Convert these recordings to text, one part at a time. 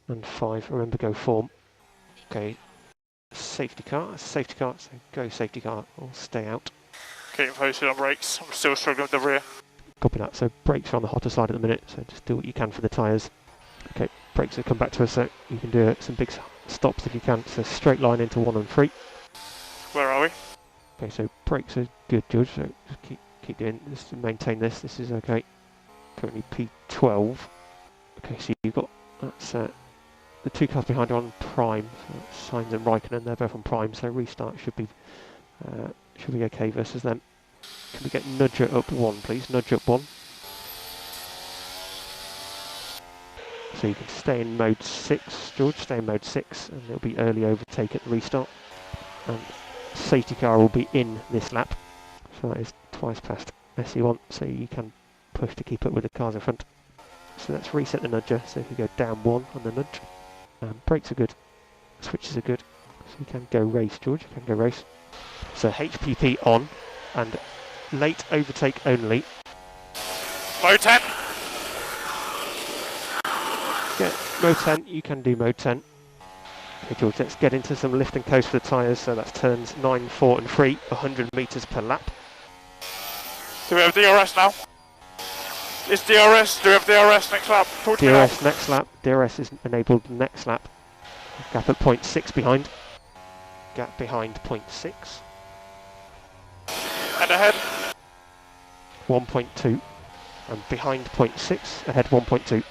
and 5. Remember, go form. Okay, safety car, so go safety car, or stay out. Getting posted on brakes. I'm still struggling with the rear. Copy that. So brakes are on the hotter side at the minute, so just do what you can for the tyres. Okay, brakes will come back to us, so you can do some big stops if you can. So straight line into 1 and 3. Where are we? Okay, so brakes are good, George. So just keep doing this to maintain this. This is okay. Currently P12. Okay, so you've got that's the 2 cars behind are on prime. So Sainz and Raikkonen, they're both on prime. So restart should be okay versus them. Can we get nudger up 1, please? Nudge up 1. So you can stay in mode 6, George. Stay in mode 6, and it'll be early overtake at the restart. And safety car will be in this lap. So that is twice past SE1, so you can push to keep up with the cars in front. So let's reset the nudger, so if you go down 1 on the nudge. Brakes are good, switches are good, so you can go race, George, you can go race. So HPP on, and late overtake only. Mode 10. Yeah, mode 10, you can do mode 10. Okay, George, let's get into some lift and coast for the tyres, so that's turns 9, 4 and 3, 100 metres per lap. Do we have DRS now? It's DRS, do we have DRS next lap? DRS next lap, DRS is enabled next lap. Gap at 0.6 behind. Gap behind 0.6. And ahead? 1.2. And behind 0.6, ahead 1.2.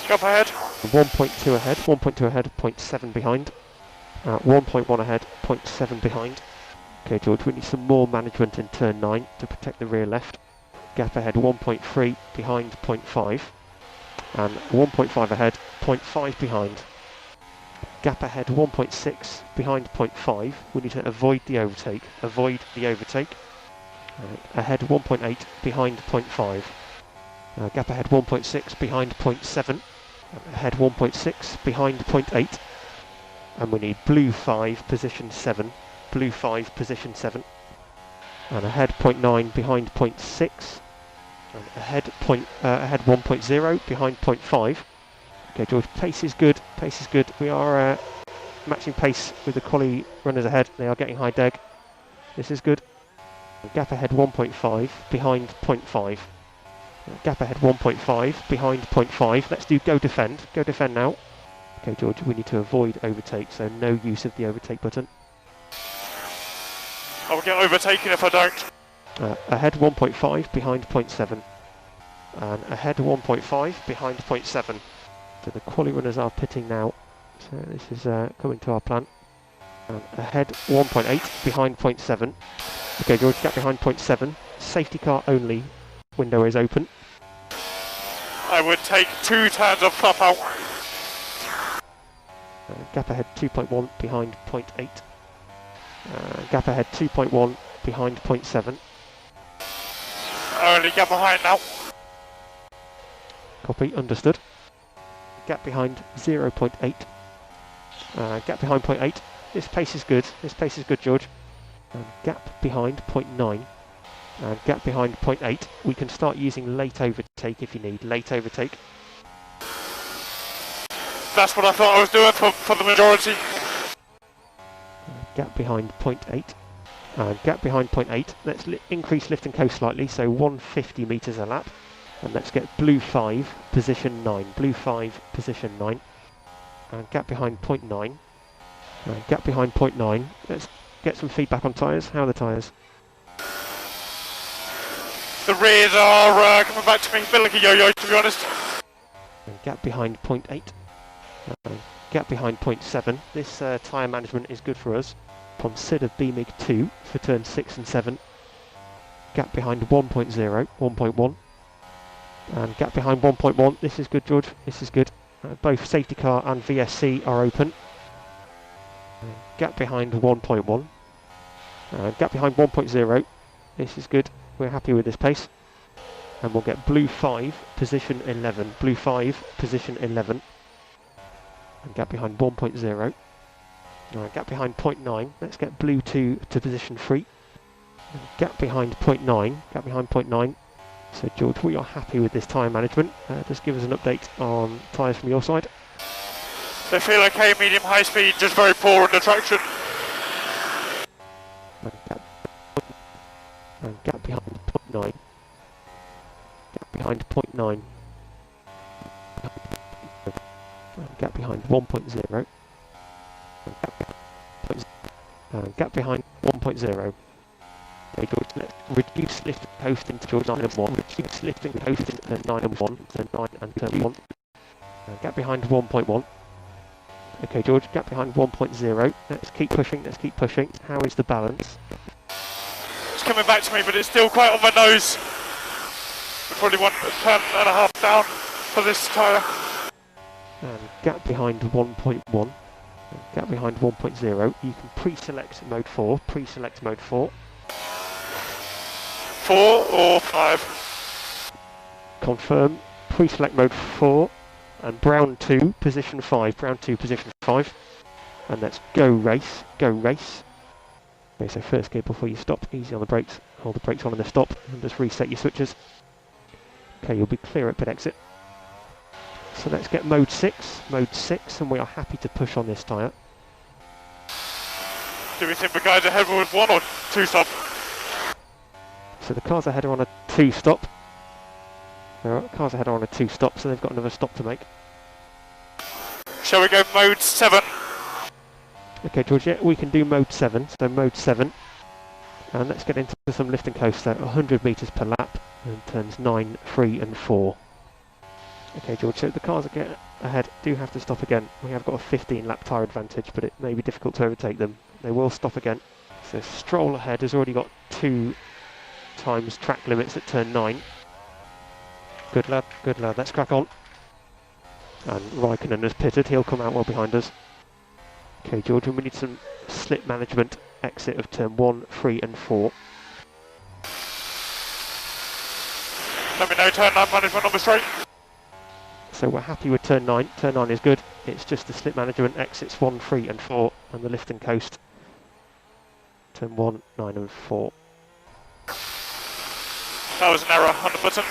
Gap ahead? 1.2 ahead, 1.2 ahead, 0.7 behind. 1.1 ahead, 0.7 behind. Okay, George, we need some more management in turn 9 to protect the rear left. Gap ahead 1.3, behind 0.5. And 1.5 ahead, 0.5 behind. Gap ahead 1.6, behind 0.5. We need to avoid the overtake. Ahead 1.8, behind 0.5. Gap ahead 1.6, behind 0.7. Ahead 1.6, behind 0.8. And we need blue 5, position 7. Blue 5, position 7. And ahead 0.9, behind 0.6. And ahead 1.0, behind 0.5. Okay, George, pace is good, We are matching pace with the quali runners ahead. They are getting high deg. This is good. Gap ahead 1.5, behind 0.5. Gap ahead 1.5, behind 0.5. Let's do go defend now. Okay, George, we need to avoid overtake, so no use of the overtake button. I'll get overtaken if I don't. Ahead 1.5, behind 0.7. And ahead 1.5, behind 0.7. So the quali runners are pitting now. So this is coming to our plan. And ahead 1.8, behind 0.7. Okay, George, gap behind 0.7. Safety car only. Window is open. I would take 2 turns of flop out. Gap ahead 2.1, behind 0.8. Gap ahead 2.1, behind 0.7. Only gap behind now. Copy, understood. Gap behind 0.8. Gap behind 0.8. This pace is good, George. Gap behind 0.9. And gap behind 0.8. We can start using late overtake if you need. Late overtake. That's what I thought I was doing for the majority. Gap behind 0.8. Gap behind 0.8. Let's increase lift and coast slightly, so 150 metres a lap. And let's get blue 5, position 9. Blue 5, position 9. And gap behind 0.9. Gap behind 0.9. Let's get some feedback on tyres. How are the tyres? The rears are coming back to me, a bit like a yo-yo to be honest. And gap behind 0.8. Gap behind 0.7. This tyre management is good for us. Consider BMIG 2 for turn 6 and 7. Gap behind 1.0, 1.1. And gap behind 1.1. This is good, George. This is good. Both safety car and VSC are open. Gap behind 1.1. Gap behind 1.0. This is good. We're happy with this pace. And we'll get blue 5, position 11. Blue 5, position 11. And gap behind 1.0. Gap behind 0.9. Let's get blue 2 to position 3. And gap behind 0.9. Gap behind 0.9. So George, we are happy with this tyre management. Just give us an update on tyres from your side. They feel okay, medium, high speed, just very poor under traction. And gap behind 0.9. Gap behind 0.9. And gap behind 1.0. And gap behind 1.0. Okay, George, let's reduce lift and coast into George 9 and 1. Reduce lift and coast into turn 9 and 1. Turn 9 and turn 1. Gap behind 1.1. Okay, George, gap behind 1.0. Let's keep pushing, let's keep pushing. How is the balance? It's coming back to me, but it's still quite on my nose. We probably want a turn and a half down for this tyre. And gap behind 1.1. Gap behind 1.0. You can pre-select mode 4. Pre-select mode 4. 4 or 5? Confirm. Pre-select mode 4. And brown 2, position 5. Brown 2, position 5. And let's go race. Go race. Okay, so first gear before you stop. Easy on the brakes. Hold the brakes on in the stop. And just reset your switches. Okay, you'll be clear at pit exit. So let's get mode 6. Mode 6, and we are happy to push on this tyre. Do we think the guys ahead will 1 or 2 stop? So the cars ahead are on a 2 stop. The cars ahead are on a 2 stop, so they've got another stop to make. Shall we go mode 7? Okay, George, yeah, we can do mode 7. So mode 7. And let's get into some lift and coast. So 100 metres per lap, and turns 9, 3 and 4. Okay, George, so the cars ahead do have to stop again. We have got a 15 lap tyre advantage, but it may be difficult to overtake them. They will stop again. So Stroll ahead has already got 2 times track limits at turn 9. Good lad, let's crack on. And Raikkonen has pitted, he'll come out well behind us. Okay, George, and we need some slip management exit of turn 1, 3 and 4. Let me know turn 9 management on the straight. So we're happy with turn 9. Turn 9 is good. It's just the slip management exits 1, 3 and 4 and the lift and coast. Turn 1, 9 and 4. That was an error on the button.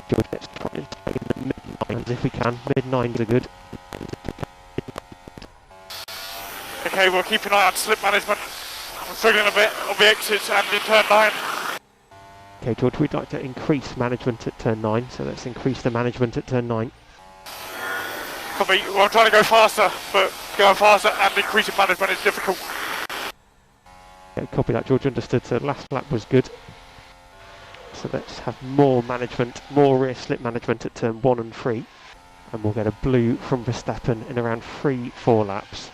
George, let's try and stay in the mid-9s if we can. Mid-9s are good. Okay, we'll keep an eye on slip management. I'm struggling a bit on the exits and in turn 9. Okay, George, we'd like to increase management at turn 9, so let's increase the management at turn 9. Copy. Well, I'm trying to go faster, but going faster and increasing management is difficult. Okay, copy that, George, understood. So last lap was good. So let's have more management, more rear slip management at turn 1 and 3. And we'll get a blue from Verstappen in around 3-4 laps.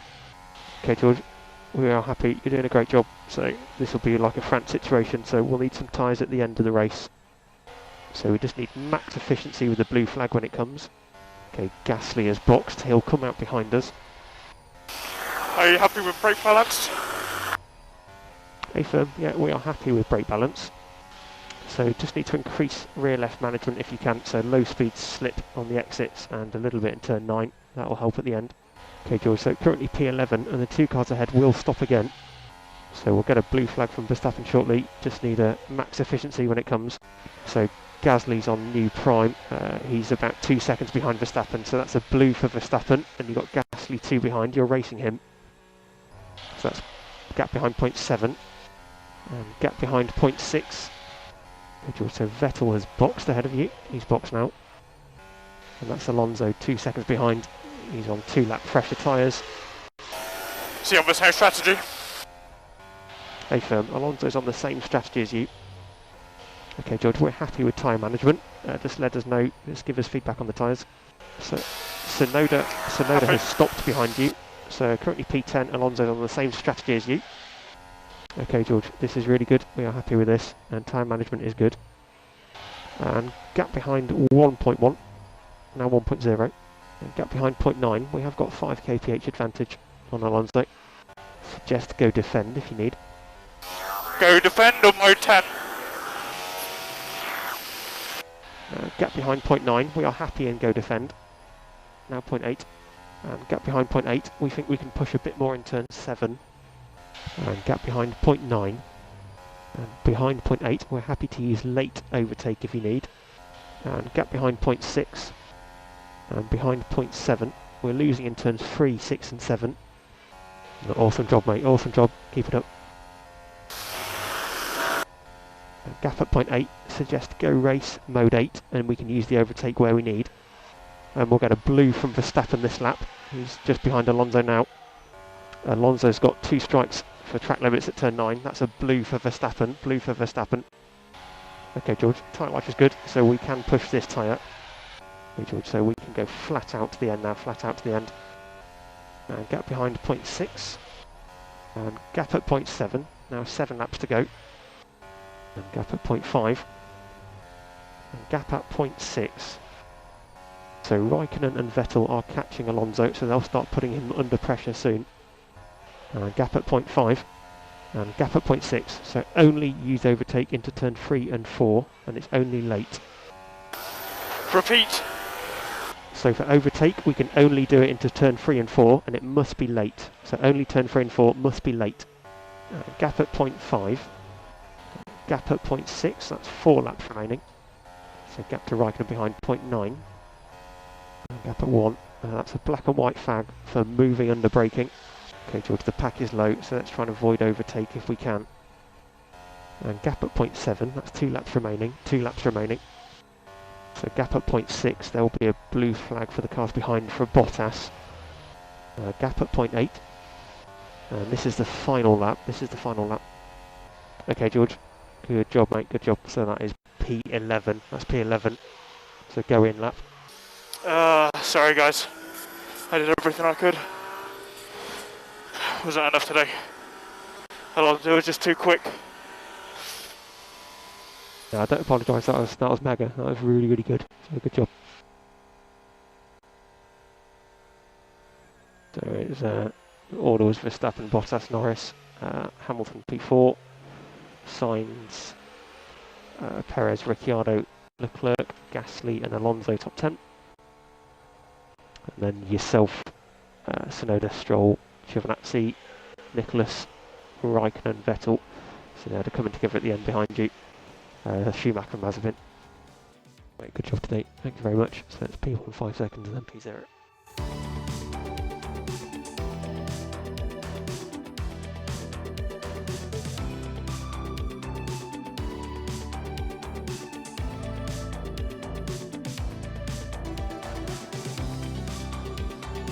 Okay, George, we are happy. You're doing a great job. So this will be like a France situation. So we'll need some tyres at the end of the race. So we just need max efficiency with the blue flag when it comes. Okay, Gasly has boxed. He'll come out behind us. Are you happy with brake balance? Hey firm, yeah, we are happy with brake balance. So just need to increase rear left management if you can. So low speed slip on the exits and a little bit in turn 9. That will help at the end. Okay, George, so currently P11 and the 2 cars ahead will stop again. So we'll get a blue flag from Verstappen shortly. Just need a max efficiency when it comes. So Gasly's on new prime. He's about 2 seconds behind Verstappen. So that's a blue for Verstappen. And you've got Gasly 2 behind. You're racing him. So that's gap behind 0.7. And gap behind 0.6. Okay, George, so Vettel has boxed ahead of you. He's boxed now. And that's Alonso 2 seconds behind. He's on 2 lap fresher tyres. Is he on the same strategy? Hey firm, Alonso's on the same strategy as you. Okay, George, we're happy with tyre management. Just let us know, just give us feedback on the tyres. So Sonoda has stopped behind you. So currently P10, Alonso's on the same strategy as you. Okay, George, this is really good. We are happy with this, and tyre management is good. And gap behind 1.1, now 1.0. And gap behind 0.9, we have got 5 kph advantage on Alonso. Suggest go defend if you need. Go defend on mode 10. Gap behind 0.9, we are happy in go defend. Now 0.8. And gap behind 0.8, we think we can push a bit more in turn 7. And gap behind 0.9. And behind point 8, we're happy to use late overtake if you need. And gap behind point 6. And behind point 7, we're losing in turns 3, 6 and 7. Awesome job, mate, awesome job, keep it up. And gap at point 8, suggest go race mode 8, and we can use the overtake where we need. And we'll get a blue from Verstappen this lap, who's just behind Alonso now. Alonso's got 2 strikes for track limits at turn 9, that's a blue for Verstappen, blue for Verstappen. Okay George, tyre watch is good, so we can push this tyre. Okay George, so we can go flat out to the end now, flat out to the end. And gap behind point 6. And gap at point 7, now 7 laps to go. And gap at point 5. And gap at point 6. So Raikkonen and Vettel are catching Alonso, so they'll start putting him under pressure soon. And gap at point 5. And gap at point 6, so only use overtake into turn 3 and 4, and it's only late. Repeat. So for overtake, we can only do it into turn 3 and 4, and it must be late. So only turn 3 and 4 must be late. Gap at point 5. Gap at point 6, that's 4 laps remaining. So gap to Raikkonen behind point 9. And gap at 1, that's a black and white flag for moving under braking. Okay George, the pack is low, so let's try and avoid overtake if we can. And gap at point 7, that's 2 laps remaining, 2 laps remaining. So gap at point 6, there will be a blue flag for the cars behind for Bottas. Gap at point 8. And this is the final lap, this is the final lap. Okay George, good job mate, good job. So that is P11, that's P11. So go in lap. Sorry guys, I did everything I could. Wasn't enough today. Alonso was just too quick. No, I don't apologise, that was mega, that was really, really good. So good job. So it's order was Verstappen, Bottas, Norris, Hamilton P4, Sainz, Perez, Ricciardo, Leclerc, Gasly and Alonso top 10. And then yourself, Tsunoda, Stroll, Giovinazzi, Nicholas, Raikkonen, Vettel. So they're coming together at the end behind you. Schumacher and Mazepin. Good job today, thank you very much. So it's P1 5 seconds and then P0.